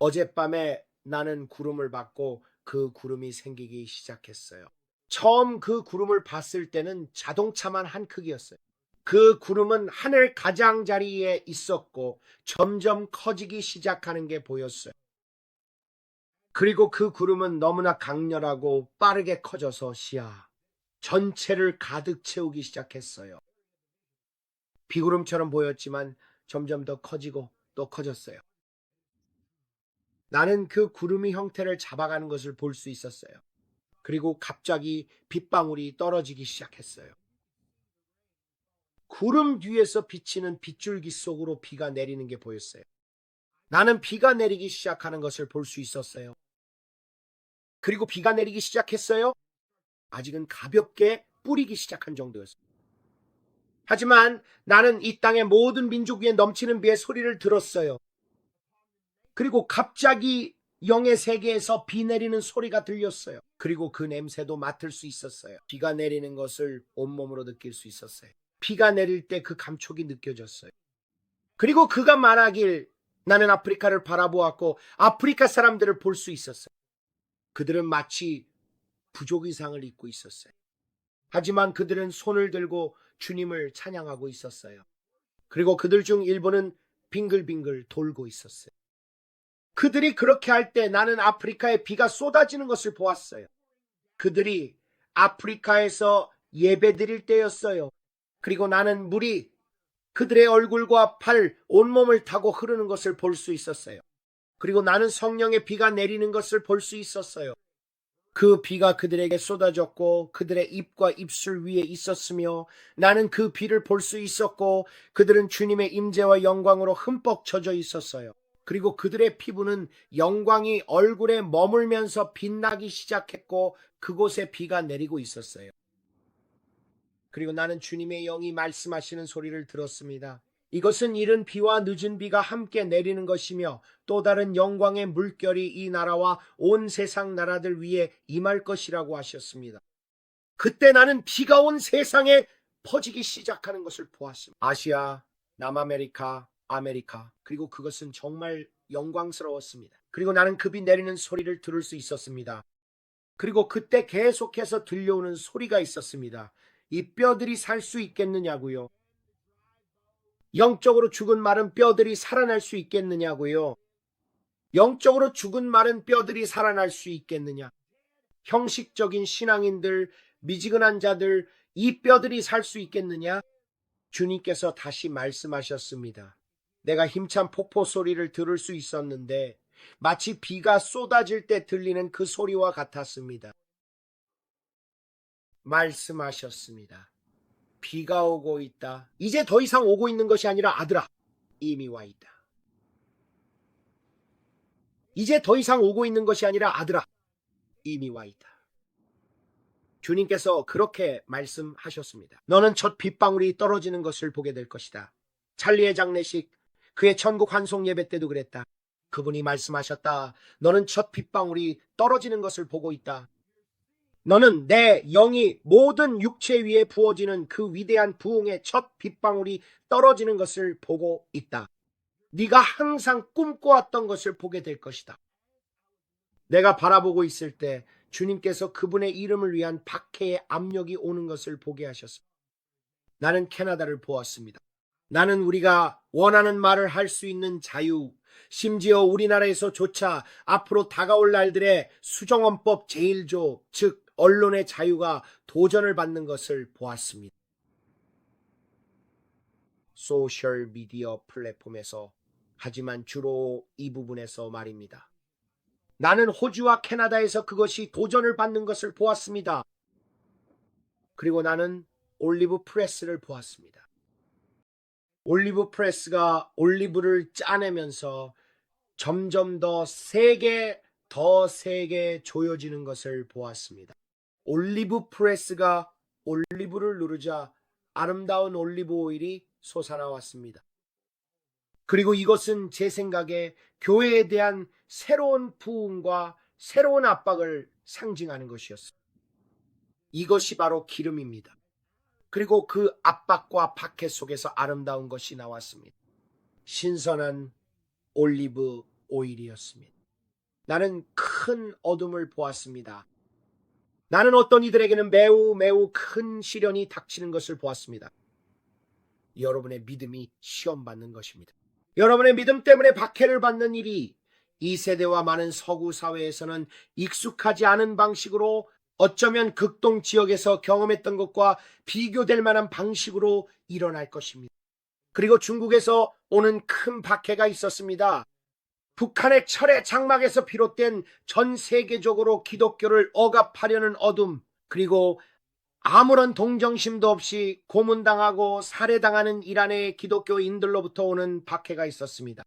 어젯밤에 나는 구름을 봤고 그 구름이 생기기 시작했어요. 처음 그 구름을 봤을 때는 자동차만 한 크기였어요. 그 구름은 하늘 가장자리에 있었고 점점 커지기 시작하는 게 보였어요. 그리고 그 구름은 너무나 강렬하고 빠르게 커져서 시야 전체를 가득 채우기 시작했어요. 비구름처럼 보였지만 점점 더 커지고 또 커졌어요. 나는 그 구름의 형태를 잡아가는 것을 볼 수 있었어요. 그리고 갑자기 빗방울이 떨어지기 시작했어요. 구름 뒤에서 비치는 빗줄기 속으로 비가 내리는 게 보였어요. 나는 비가 내리기 시작하는 것을 볼 수 있었어요. 그리고 비가 내리기 시작했어요. 아직은 가볍게 뿌리기 시작한 정도였어요. 하지만 나는 이 땅의 모든 민족 위에 넘치는 비의 소리를 들었어요. 그리고 갑자기 영의 세계에서 비 내리는 소리가 들렸어요. 그리고 그 냄새도 맡을 수 있었어요. 비가 내리는 것을 온몸으로 느낄 수 있었어요. 비가 내릴 때 그 감촉이 느껴졌어요. 그리고 그가 말하길 나는 아프리카를 바라보았고 아프리카 사람들을 볼 수 있었어요. 그들은 마치 부족 의상을 입고 있었어요. 하지만 그들은 손을 들고 주님을 찬양하고 있었어요. 그리고 그들 중 일부는 빙글빙글 돌고 있었어요. 그들이 그렇게 할 때 나는 아프리카에 비가 쏟아지는 것을 보았어요. 그들이 아프리카에서 예배 드릴 때였어요. 그리고 나는 물이 그들의 얼굴과 팔, 온몸을 타고 흐르는 것을 볼 수 있었어요. 그리고 나는 성령의 비가 내리는 것을 볼 수 있었어요. 그 비가 그들에게 쏟아졌고 그들의 입과 입술 위에 있었으며 나는 그 비를 볼 수 있었고 그들은 주님의 임재와 영광으로 흠뻑 젖어 있었어요. 그리고 그들의 피부는 영광이 얼굴에 머물면서 빛나기 시작했고 그곳에 비가 내리고 있었어요. 그리고 나는 주님의 영이 말씀하시는 소리를 들었습니다. 이것은 이른 비와 늦은 비가 함께 내리는 것이며 또 다른 영광의 물결이 이 나라와 온 세상 나라들 위에 임할 것이라고 하셨습니다. 그때 나는 비가 온 세상에 퍼지기 시작하는 것을 보았습니다. 아시아, 남아메리카, 아메리카, 그리고 그것은 정말 영광스러웠습니다. 그리고 나는 그 비 내리는 소리를 들을 수 있었습니다. 그리고 그때 계속해서 들려오는 소리가 있었습니다. 이 뼈들이 살 수 있겠느냐고요. 영적으로 죽은 마른 뼈들이 살아날 수 있겠느냐고요. 영적으로 죽은 마른 뼈들이 살아날 수 있겠느냐. 형식적인 신앙인들, 미지근한 자들, 이 뼈들이 살 수 있겠느냐. 주님께서 다시 말씀하셨습니다. 내가 힘찬 폭포 소리를 들을 수 있었는데 마치 비가 쏟아질 때 들리는 그 소리와 같았습니다. 말씀하셨습니다. 비가 오고 있다. 이제 더 이상 오고 있는 것이 아니라 아들아, 이미 와 있다. 이제 더 이상 오고 있는 것이 아니라 아들아, 이미 와 있다. 주님께서 그렇게 말씀하셨습니다. 너는 첫 빗방울이 떨어지는 것을 보게 될 것이다. 찰리의 장례식, 그의 천국 환송 예배 때도 그랬다. 그분이 말씀하셨다. 너는 첫 빗방울이 떨어지는 것을 보고 있다. 너는 내 영이 모든 육체 위에 부어지는 그 위대한 부흥의 첫 빗방울이 떨어지는 것을 보고 있다. 네가 항상 꿈꿔왔던 것을 보게 될 것이다. 내가 바라보고 있을 때 주님께서 그분의 이름을 위한 박해의 압력이 오는 것을 보게 하셨습니다. 나는 캐나다를 보았습니다. 나는 우리가 원하는 말을 할 수 있는 자유, 심지어 우리나라에서조차 앞으로 다가올 날들의 수정헌법 제1조, 즉 언론의 자유가 도전을 받는 것을 보았습니다. 소셜미디어 플랫폼에서, 하지만 주로 이 부분에서 말입니다. 나는 호주와 캐나다에서 그것이 도전을 받는 것을 보았습니다. 그리고 나는 올리브 프레스를 보았습니다. 올리브 프레스가 올리브를 짜내면서 점점 더 세게 조여지는 것을 보았습니다. 올리브 프레스가 올리브를 누르자 아름다운 올리브 오일이 솟아나왔습니다. 그리고 이것은 제 생각에 교회에 대한 새로운 부흥과 새로운 압박을 상징하는 것이었습니다. 이것이 바로 기름입니다. 그리고 그 압박과 박해 속에서 아름다운 것이 나왔습니다. 신선한 올리브 오일이었습니다. 나는 큰 어둠을 보았습니다. 나는 어떤 이들에게는 매우 큰 시련이 닥치는 것을 보았습니다. 여러분의 믿음이 시험받는 것입니다. 여러분의 믿음 때문에 박해를 받는 일이 이 세대와 많은 서구 사회에서는 익숙하지 않은 방식으로 어쩌면 극동 지역에서 경험했던 것과 비교될 만한 방식으로 일어날 것입니다. 그리고 중국에서 오는 큰 박해가 있었습니다. 북한의 철의 장막에서 비롯된 전 세계적으로 기독교를 억압하려는 어둠, 그리고 아무런 동정심도 없이 고문당하고 살해당하는 이란의 기독교인들로부터 오는 박해가 있었습니다.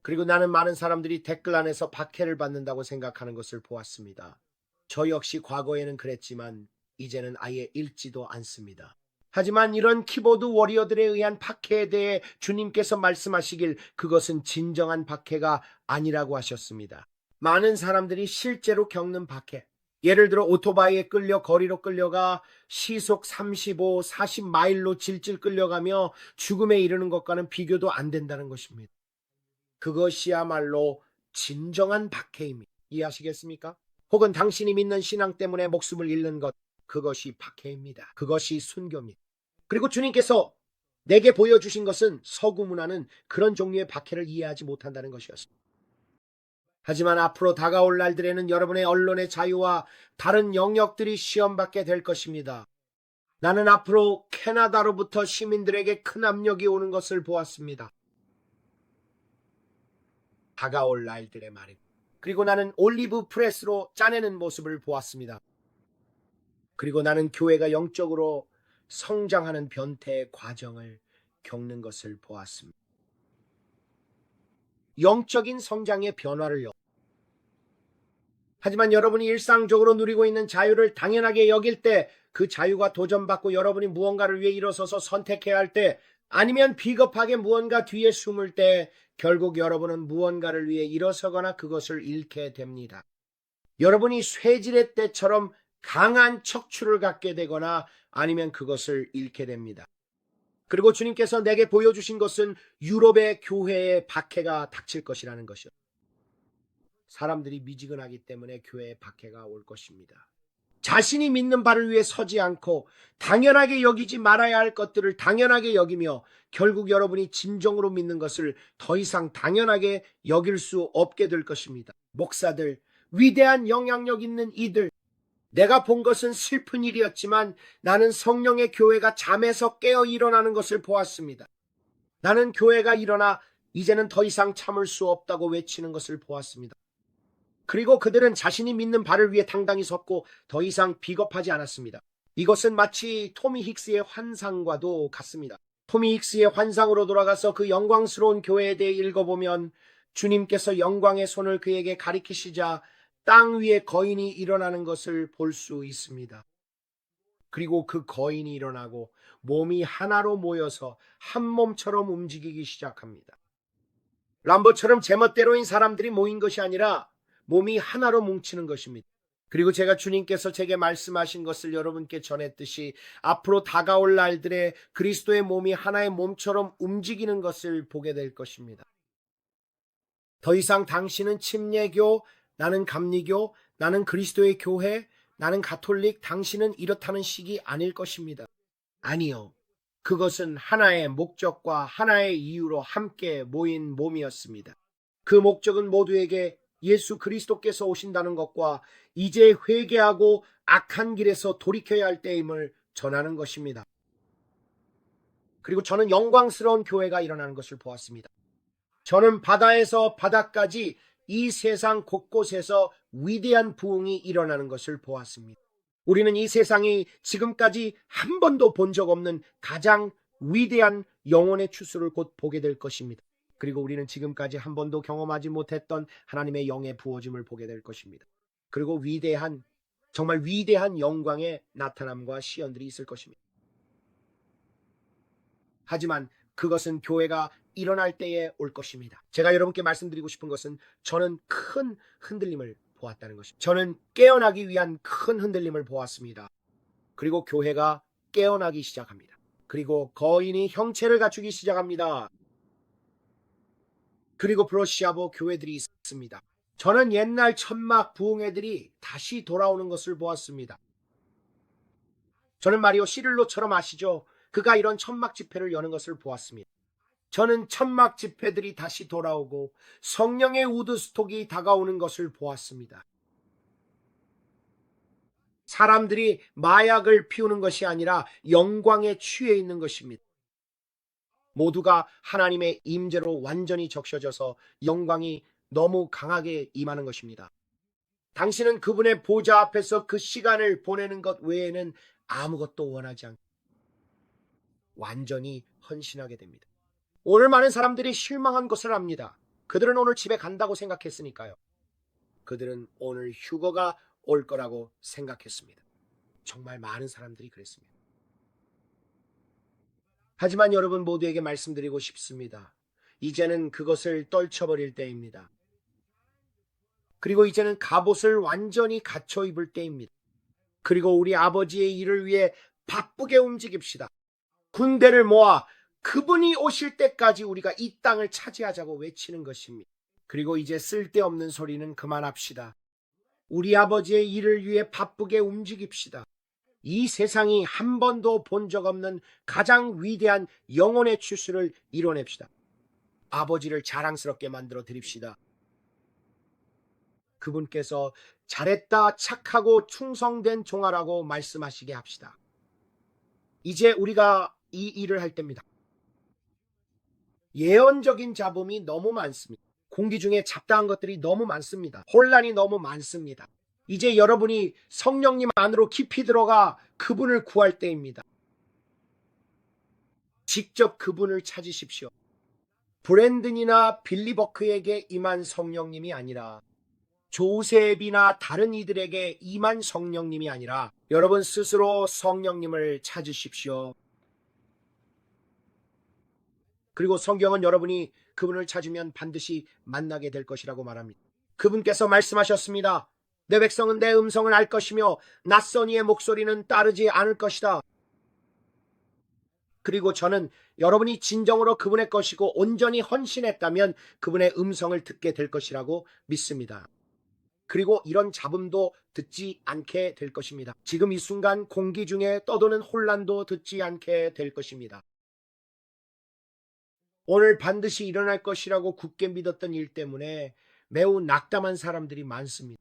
그리고 나는 많은 사람들이 댓글 안에서 박해를 받는다고 생각하는 것을 보았습니다. 저 역시 과거에는 그랬지만 이제는 아예 읽지도 않습니다. 하지만 이런 키보드 워리어들에 의한 박해에 대해 주님께서 말씀하시길 그것은 진정한 박해가 아니라고 하셨습니다. 많은 사람들이 실제로 겪는 박해, 예를 들어 오토바이에 끌려 거리로 끌려가 시속 35, 40마일로 질질 끌려가며 죽음에 이르는 것과는 비교도 안 된다는 것입니다. 그것이야말로 진정한 박해입니다. 이해하시겠습니까? 혹은 당신이 믿는 신앙 때문에 목숨을 잃는 것, 그것이 박해입니다. 그것이 순교입니다. 그리고 주님께서 내게 보여주신 것은 서구 문화는 그런 종류의 박해를 이해하지 못한다는 것이었습니다. 하지만 앞으로 다가올 날들에는 여러분의 언론의 자유와 다른 영역들이 시험받게 될 것입니다. 나는 앞으로 캐나다로부터 시민들에게 큰 압력이 오는 것을 보았습니다. 다가올 날들의 말입니다. 그리고 나는 올리브 프레스로 짜내는 모습을 보았습니다. 그리고 나는 교회가 영적으로 성장하는 변태의 과정을 겪는 것을 보았습니다. 영적인 성장의 변화를요. 하지만 여러분이 일상적으로 누리고 있는 자유를 당연하게 여길 때, 그 자유가 도전받고 여러분이 무언가를 위해 일어서서 선택해야 할 때, 아니면 비겁하게 무언가 뒤에 숨을 때 결국 여러분은 무언가를 위해 일어서거나 그것을 잃게 됩니다. 여러분이 쇠지렛 때처럼 강한 척추를 갖게 되거나 아니면 그것을 잃게 됩니다. 그리고 주님께서 내게 보여주신 것은 유럽의 교회에 박해가 닥칠 것이라는 것이요. 사람들이 미지근하기 때문에 교회에 박해가 올 것입니다. 자신이 믿는 바를 위해 서지 않고 당연하게 여기지 말아야 할 것들을 당연하게 여기며 결국 여러분이 진정으로 믿는 것을 더 이상 당연하게 여길 수 없게 될 것입니다. 목사들, 위대한 영향력 있는 이들, 내가 본 것은 슬픈 일이었지만 나는 성령의 교회가 잠에서 깨어 일어나는 것을 보았습니다. 나는 교회가 일어나 이제는 더 이상 참을 수 없다고 외치는 것을 보았습니다. 그리고 그들은 자신이 믿는 바를 위해 당당히 섰고 더 이상 비겁하지 않았습니다. 이것은 마치 토미 힉스의 환상과도 같습니다. 토미 힉스의 환상으로 돌아가서 그 영광스러운 교회에 대해 읽어보면 주님께서 영광의 손을 그에게 가리키시자 땅 위에 거인이 일어나는 것을 볼 수 있습니다. 그리고 그 거인이 일어나고 몸이 하나로 모여서 한 몸처럼 움직이기 시작합니다. 람보처럼 제멋대로인 사람들이 모인 것이 아니라 몸이 하나로 뭉치는 것입니다. 그리고 제가 주님께서 제게 말씀하신 것을 여러분께 전했듯이 앞으로 다가올 날들에 그리스도의 몸이 하나의 몸처럼 움직이는 것을 보게 될 것입니다. 더 이상 당신은 침례교, 나는 감리교, 나는 그리스도의 교회, 나는 가톨릭, 당신은 이렇다는 식이 아닐 것입니다. 아니요. 그것은 하나의 목적과 하나의 이유로 함께 모인 몸이었습니다. 그 목적은 모두에게 예수 그리스도께서 오신다는 것과 이제 회개하고 악한 길에서 돌이켜야 할 때임을 전하는 것입니다. 그리고 저는 영광스러운 교회가 일어나는 것을 보았습니다. 저는 바다에서 바다까지 이 세상 곳곳에서 위대한 부흥이 일어나는 것을 보았습니다. 우리는 이 세상이 지금까지 한 번도 본 적 없는 가장 위대한 영혼의 추수를 곧 보게 될 것입니다. 그리고 우리는 지금까지 한 번도 경험하지 못했던 하나님의 영의 부어짐을 보게 될 것입니다. 그리고 정말 위대한 영광의 나타남과 시연들이 있을 것입니다. 하지만 그것은 교회가 일어날 때에 올 것입니다. 제가 여러분께 말씀드리고 싶은 것은 저는 큰 흔들림을 보았다는 것입니다. 저는 깨어나기 위한 큰 흔들림을 보았습니다. 그리고 교회가 깨어나기 시작합니다. 그리고 거인이 형체를 갖추기 시작합니다. 그리고 프로시아보 교회들이 있습니다. 저는 옛날 천막 부흥회들이 다시 돌아오는 것을 보았습니다. 저는 마리오 시릴로처럼 아시죠? 그가 이런 천막 집회를 여는 것을 보았습니다. 저는 천막 집회들이 다시 돌아오고 성령의 우드스톡이 다가오는 것을 보았습니다. 사람들이 마약을 피우는 것이 아니라 영광에 취해 있는 것입니다. 모두가 하나님의 임재로 완전히 적셔져서 영광이 너무 강하게 임하는 것입니다. 당신은 그분의 보좌 앞에서 그 시간을 보내는 것 외에는 아무것도 원하지 않고 완전히 헌신하게 됩니다. 오늘 많은 사람들이 실망한 것을 압니다. 그들은 오늘 집에 간다고 생각했으니까요. 그들은 오늘 휴거가 올 거라고 생각했습니다. 정말 많은 사람들이 그랬습니다. 하지만 여러분 모두에게 말씀드리고 싶습니다. 이제는 그것을 떨쳐버릴 때입니다. 그리고 이제는 갑옷을 완전히 갖춰 입을 때입니다. 그리고 우리 아버지의 일을 위해 바쁘게 움직입시다. 군대를 모아 그분이 오실 때까지 우리가 이 땅을 차지하자고 외치는 것입니다. 그리고 이제 쓸데없는 소리는 그만합시다. 우리 아버지의 일을 위해 바쁘게 움직입시다. 이 세상이 한 번도 본 적 없는 가장 위대한 영혼의 추수를 이뤄냅시다. 아버지를 자랑스럽게 만들어 드립시다. 그분께서 잘했다, 착하고 충성된 종아라고 말씀하시게 합시다. 이제 우리가 이 일을 할 때입니다. 예언적인 잡음이 너무 많습니다. 공기 중에 잡다한 것들이 너무 많습니다. 혼란이 너무 많습니다. 이제 여러분이 성령님 안으로 깊이 들어가 그분을 구할 때입니다. 직접 그분을 찾으십시오. 브랜든이나 빌리버크에게 임한 성령님이 아니라 조셉이나 다른 이들에게 임한 성령님이 아니라 여러분 스스로 성령님을 찾으십시오. 그리고 성경은 여러분이 그분을 찾으면 반드시 만나게 될 것이라고 말합니다. 그분께서 말씀하셨습니다. 내 백성은 내 음성을 알 것이며 낯선 이의 목소리는 따르지 않을 것이다. 그리고 저는 여러분이 진정으로 그분의 것이고 온전히 헌신했다면 그분의 음성을 듣게 될 것이라고 믿습니다. 그리고 이런 잡음도 듣지 않게 될 것입니다. 지금 이 순간 공기 중에 떠도는 혼란도 듣지 않게 될 것입니다. 오늘 반드시 일어날 것이라고 굳게 믿었던 일 때문에 매우 낙담한 사람들이 많습니다.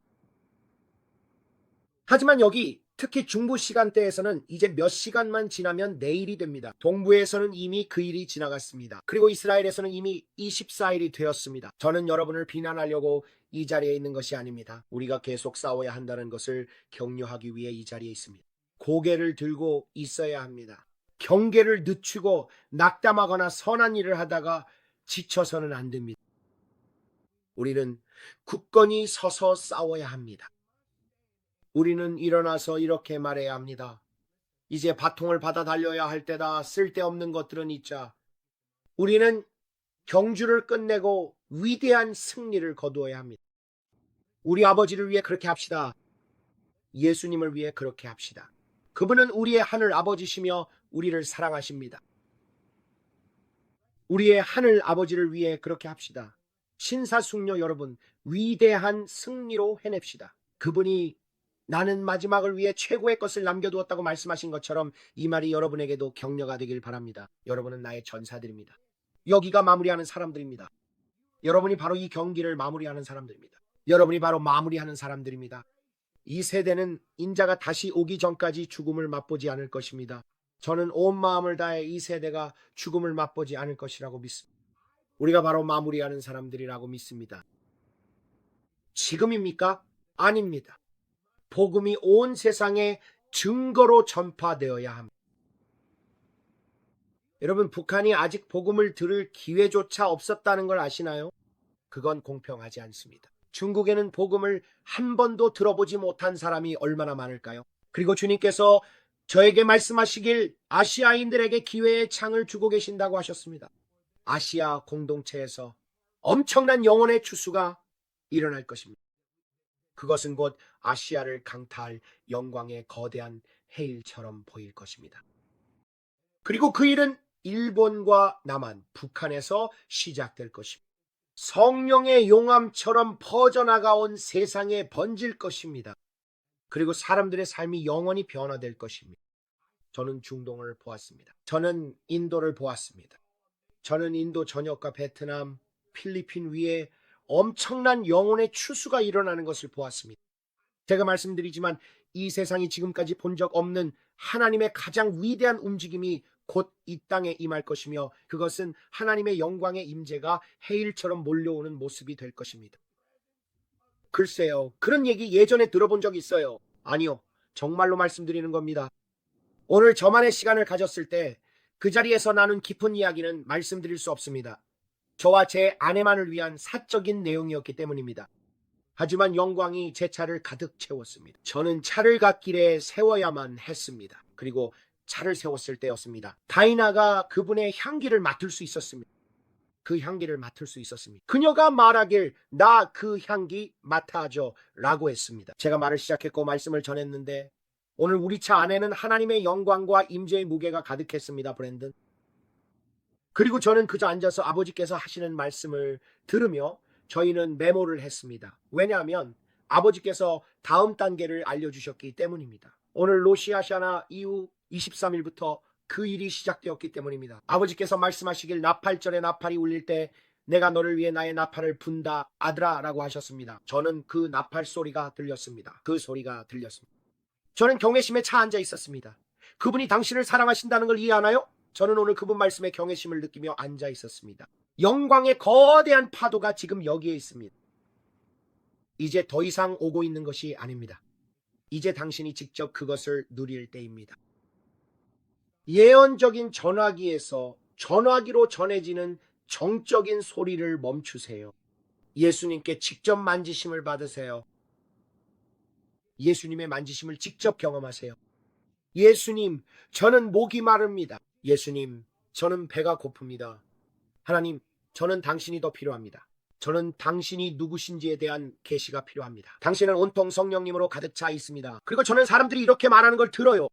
하지만 여기 특히 중부 시간대에서는 이제 몇 시간만 지나면 내일이 됩니다. 동부에서는 이미 그 일이 지나갔습니다. 그리고 이스라엘에서는 이미 24일이 되었습니다. 저는 여러분을 비난하려고 이 자리에 있는 것이 아닙니다. 우리가 계속 싸워야 한다는 것을 격려하기 위해 이 자리에 있습니다. 고개를 들고 있어야 합니다. 경계를 늦추고 낙담하거나 선한 일을 하다가 지쳐서는 안 됩니다. 우리는 굳건히 서서 싸워야 합니다. 우리는 일어나서 이렇게 말해야 합니다. 이제 바통을 받아 달려야 할 때다. 쓸데없는 것들은 잊자. 우리는 경주를 끝내고 위대한 승리를 거두어야 합니다. 우리 아버지를 위해 그렇게 합시다. 예수님을 위해 그렇게 합시다. 그분은 우리의 하늘 아버지시며 우리를 사랑하십니다. 우리의 하늘 아버지를 위해 그렇게 합시다. 신사숙녀 여러분, 위대한 승리로 해냅시다. 그분이 나는 마지막을 위해 최고의 것을 남겨두었다고 말씀하신 것처럼 이 말이 여러분에게도 격려가 되길 바랍니다. 여러분은 나의 전사들입니다. 여기가 마무리하는 사람들입니다. 여러분이 바로 이 경기를 마무리하는 사람들입니다. 여러분이 바로 마무리하는 사람들입니다. 이 세대는 인자가 다시 오기 전까지 죽음을 맛보지 않을 것입니다. 저는 온 마음을 다해 이 세대가 죽음을 맛보지 않을 것이라고 믿습니다. 우리가 바로 마무리하는 사람들이라고 믿습니다. 지금입니까? 아닙니다. 복음이 온 세상에 증거로 전파되어야 합니다. 여러분, 북한이 아직 복음을 들을 기회조차 없었다는 걸 아시나요? 그건 공평하지 않습니다. 중국에는 복음을 한 번도 들어보지 못한 사람이 얼마나 많을까요? 그리고 주님께서 저에게 말씀하시길 아시아인들에게 기회의 창을 주고 계신다고 하셨습니다. 아시아 공동체에서 엄청난 영혼의 추수가 일어날 것입니다. 그것은 곧 아시아를 강타할 영광의 거대한 해일처럼 보일 것입니다. 그리고 그 일은 일본과 남한, 북한에서 시작될 것입니다. 성령의 용암처럼 퍼져나가온 세상에 번질 것입니다. 그리고 사람들의 삶이 영원히 변화될 것입니다. 저는 중동을 보았습니다. 저는 인도를 보았습니다. 저는 인도 전역과 베트남, 필리핀 위에 엄청난 영혼의 추수가 일어나는 것을 보았습니다. 제가 말씀드리지만 이 세상이 지금까지 본 적 없는 하나님의 가장 위대한 움직임이 곧 이 땅에 임할 것이며, 그것은 하나님의 영광의 임재가 해일처럼 몰려오는 모습이 될 것입니다. 글쎄요, 그런 얘기 예전에 들어본 적 있어요? 아니요, 정말로 말씀드리는 겁니다. 오늘 저만의 시간을 가졌을 때 그 자리에서 나눈 깊은 이야기는 말씀드릴 수 없습니다. 저와 제 아내만을 위한 사적인 내용이었기 때문입니다. 하지만 영광이 제 차를 가득 채웠습니다. 저는 차를 갓길에 세워야만 했습니다. 그리고 차를 세웠을 때였습니다. 다이나가 그분의 향기를 맡을 수 있었습니다. 그 향기를 맡을 수 있었습니다. 그녀가 말하길 나 그 향기 맡아줘 라고 했습니다. 제가 말을 시작했고 말씀을 전했는데, 오늘 우리 차 안에는 하나님의 영광과 임재의 무게가 가득했습니다. 브랜든. 그리고 저는 그저 앉아서 아버지께서 하시는 말씀을 들으며 저희는 메모를 했습니다. 왜냐하면 아버지께서 다음 단계를 알려주셨기 때문입니다. 오늘 로시아샤나 이후 23일부터 그 일이 시작되었기 때문입니다. 아버지께서 말씀하시길 나팔절에 나팔이 울릴 때 내가 너를 위해 나의 나팔을 분다 아들아 라고 하셨습니다. 저는 그 나팔 소리가 들렸습니다. 그 소리가 들렸습니다. 저는 경외심에 차 앉아 있었습니다. 그분이 당신을 사랑하신다는 걸 이해하나요? 저는 오늘 그분 말씀에 경외심을 느끼며 앉아 있었습니다. 영광의 거대한 파도가 지금 여기에 있습니다. 이제 더 이상 오고 있는 것이 아닙니다. 이제 당신이 직접 그것을 누릴 때입니다. 예언적인 전화기에서 전화기로 전해지는 정적인 소리를 멈추세요. 예수님께 직접 만지심을 받으세요. 예수님의 만지심을 직접 경험하세요. 예수님, 저는 목이 마릅니다. 예수님, 저는 배가 고픕니다. 하나님, 저는 당신이 더 필요합니다. 저는 당신이 누구신지에 대한 계시가 필요합니다. 당신은 온통 성령님으로 가득 차 있습니다. 그리고 저는 사람들이 이렇게 말하는 걸 들어요.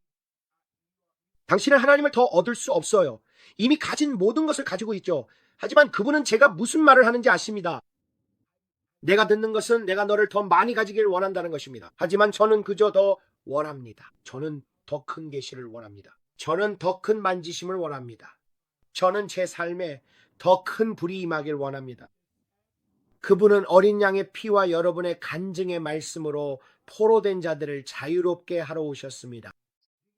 당신은 하나님을 더 얻을 수 없어요. 이미 가진 모든 것을 가지고 있죠. 하지만 그분은 제가 무슨 말을 하는지 아십니다. 내가 듣는 것은 내가 너를 더 많이 가지길 원한다는 것입니다. 하지만 저는 그저 더 원합니다. 저는 더 큰 계시를 원합니다. 저는 더 큰 만지심을 원합니다. 저는 제 삶에 더 큰 불이 임하길 원합니다. 그분은 어린 양의 피와 여러분의 간증의 말씀으로 포로된 자들을 자유롭게 하러 오셨습니다.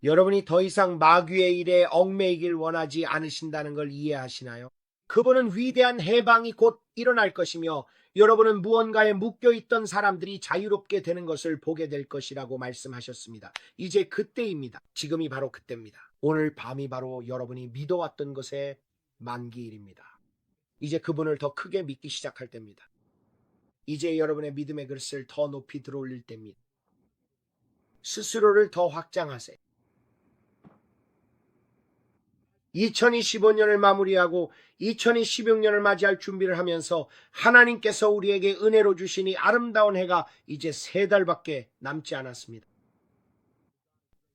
여러분이 더 이상 마귀의 일에 얽매이길 원하지 않으신다는 걸 이해하시나요? 그분은 위대한 해방이 곧 일어날 것이며 여러분은 무언가에 묶여있던 사람들이 자유롭게 되는 것을 보게 될 것이라고 말씀하셨습니다. 이제 그때입니다. 지금이 바로 그때입니다. 오늘 밤이 바로 여러분이 믿어왔던 것의 만기일입니다. 이제 그분을 더 크게 믿기 시작할 때입니다. 이제 여러분의 믿음의 그릇을 더 높이 들어올릴 때입니다. 스스로를 더 확장하세요. 2025년을 마무리하고 2026년을 맞이할 준비를 하면서 하나님께서 우리에게 은혜로 주신 이 아름다운 해가 이제 3달밖에 남지 않았습니다.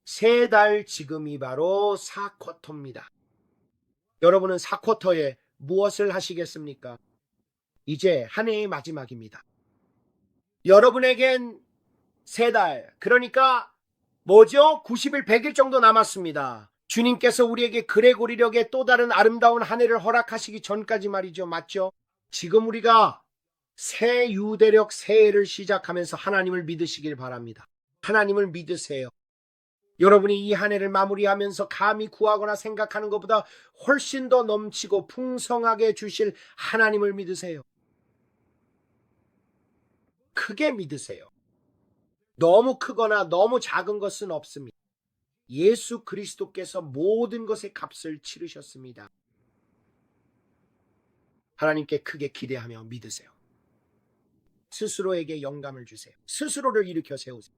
3달 지금이 바로 4쿼터입니다. 여러분은 4쿼터에 무엇을 하시겠습니까? 이제 한 해의 마지막입니다. 여러분에겐 3달, 그러니까 뭐죠? 90일, 100일 정도 남았습니다. 주님께서 우리에게 그레고리력의 또 다른 아름다운 한 해를 허락하시기 전까지 말이죠. 맞죠? 지금 우리가 새 유대력 새해를 시작하면서 하나님을 믿으시길 바랍니다. 하나님을 믿으세요. 여러분이 이 한 해를 마무리하면서 감히 구하거나 생각하는 것보다 훨씬 더 넘치고 풍성하게 주실 하나님을 믿으세요. 크게 믿으세요. 너무 크거나 너무 작은 것은 없습니다. 예수 그리스도께서 모든 것의 값을 치르셨습니다. 하나님께 크게 기대하며 믿으세요. 스스로에게 영감을 주세요. 스스로를 일으켜 세우세요.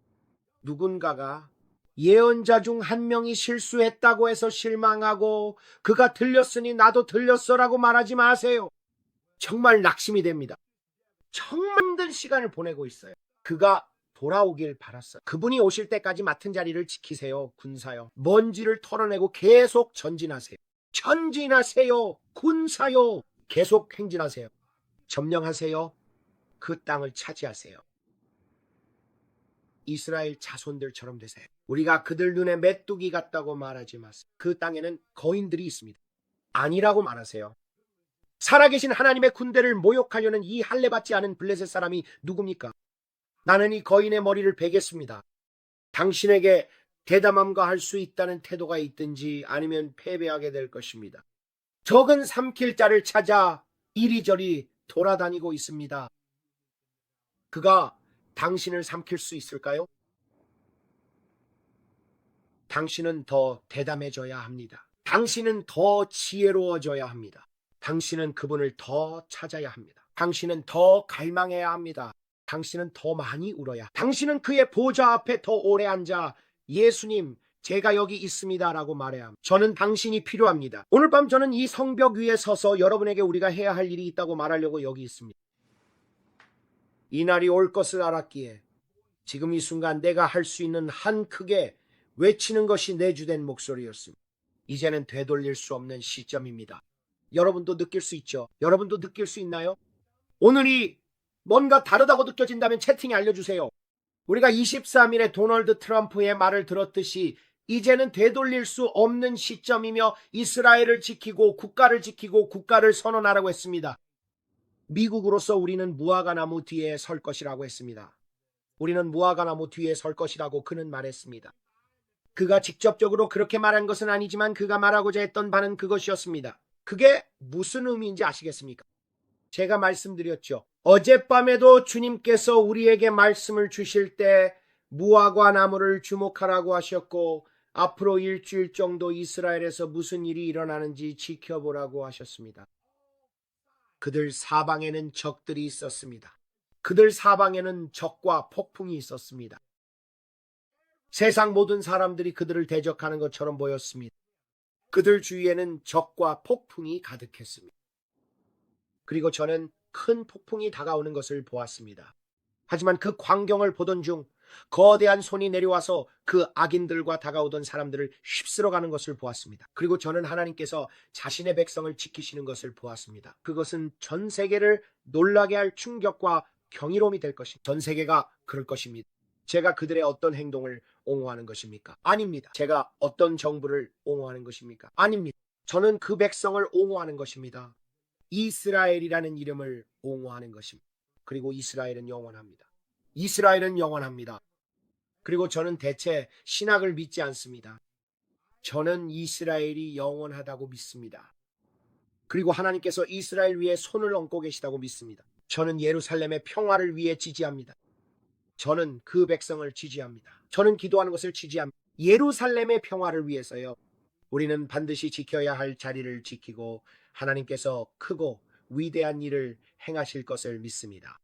누군가가 예언자 중 한 명이 실수했다고 해서 실망하고 그가 들렸으니 나도 들렸어라고 말하지 마세요. 정말 낙심이 됩니다. 정말 힘든 시간을 보내고 있어요. 그가 돌아오길 바랐어요. 그분이 오실 때까지 맡은 자리를 지키세요. 군사요. 먼지를 털어내고 계속 전진하세요. 전진하세요. 군사요. 계속 행진하세요. 점령하세요. 그 땅을 차지하세요. 이스라엘 자손들처럼 되세요. 우리가 그들 눈에 메뚜기 같다고 말하지 마세요. 그 땅에는 거인들이 있습니다. 아니라고 말하세요. 살아계신 하나님의 군대를 모욕하려는 이 할례받지 않은 블레셋 사람이 누굽니까? 나는 이 거인의 머리를 베겠습니다. 당신에게 대담함과 할 수 있다는 태도가 있든지 아니면 패배하게 될 것입니다. 적은 삼킬 자를 찾아 이리저리 돌아다니고 있습니다. 그가 당신을 삼킬 수 있을까요? 당신은 더 대담해져야 합니다. 당신은 더 지혜로워져야 합니다. 당신은 그분을 더 찾아야 합니다. 당신은 더 갈망해야 합니다. 당신은 더 많이 울어야. 당신은 그의 보좌 앞에 더 오래 앉아 예수님, 제가 여기 있습니다 라고 말해야 합니다. 저는 당신이 필요합니다. 오늘 밤 저는 이 성벽 위에 서서 여러분에게 우리가 해야 할 일이 있다고 말하려고 여기 있습니다. 이 날이 올 것을 알았기에 지금 이 순간 내가 할 수 있는 한 크게 외치는 것이 내 주된 목소리였습니다. 이제는 되돌릴 수 없는 시점입니다. 여러분도 느낄 수 있죠? 여러분도 느낄 수 있나요? 오늘이 뭔가 다르다고 느껴진다면 채팅에 알려주세요. 우리가 23일에 도널드 트럼프의 말을 들었듯이 이제는 되돌릴 수 없는 시점이며 이스라엘을 지키고 국가를 선언하라고 했습니다. 미국으로서 우리는 무화과나무 뒤에 설 것이라고 했습니다. 우리는 무화과나무 뒤에 설 것이라고 그는 말했습니다. 그가 직접적으로 그렇게 말한 것은 아니지만 그가 말하고자 했던 바는 그것이었습니다. 그게 무슨 의미인지 아시겠습니까? 제가 말씀드렸죠. 어젯밤에도 주님께서 우리에게 말씀을 주실 때 무화과 나무를 주목하라고 하셨고 앞으로 일주일 정도 이스라엘에서 무슨 일이 일어나는지 지켜보라고 하셨습니다. 그들 사방에는 적들이 있었습니다. 그들 사방에는 적과 폭풍이 있었습니다. 세상 모든 사람들이 그들을 대적하는 것처럼 보였습니다. 그들 주위에는 적과 폭풍이 가득했습니다. 그리고 저는 큰 폭풍이 다가오는 것을 보았습니다. 하지만 그 광경을 보던 중 거대한 손이 내려와서 그 악인들과 다가오던 사람들을 휩쓸어가는 것을 보았습니다. 그리고 저는 하나님께서 자신의 백성을 지키시는 것을 보았습니다. 그것은 전 세계를 놀라게 할 충격과 경이로움이 될 것입니다. 전 세계가 그럴 것입니다. 제가 그들의 어떤 행동을 옹호하는 것입니까? 아닙니다. 제가 어떤 정부를 옹호하는 것입니까? 아닙니다. 저는 그 백성을 옹호하는 것입니다. 이스라엘이라는 이름을 옹호하는 것입니다. 그리고 이스라엘은 영원합니다. 이스라엘은 영원합니다. 그리고 저는 대체 신학을 믿지 않습니다. 저는 이스라엘이 영원하다고 믿습니다. 그리고 하나님께서 이스라엘 위에 손을 얹고 계시다고 믿습니다. 저는 예루살렘의 평화를 위해 지지합니다. 저는 그 백성을 지지합니다. 저는 기도하는 것을 지지합니다. 예루살렘의 평화를 위해서요. 우리는 반드시 지켜야 할 자리를 지키고 하나님께서 크고 위대한 일을 행하실 것을 믿습니다.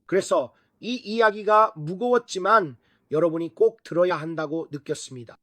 그래서 이 이야기가 무거웠지만 여러분이 꼭 들어야 한다고 느꼈습니다.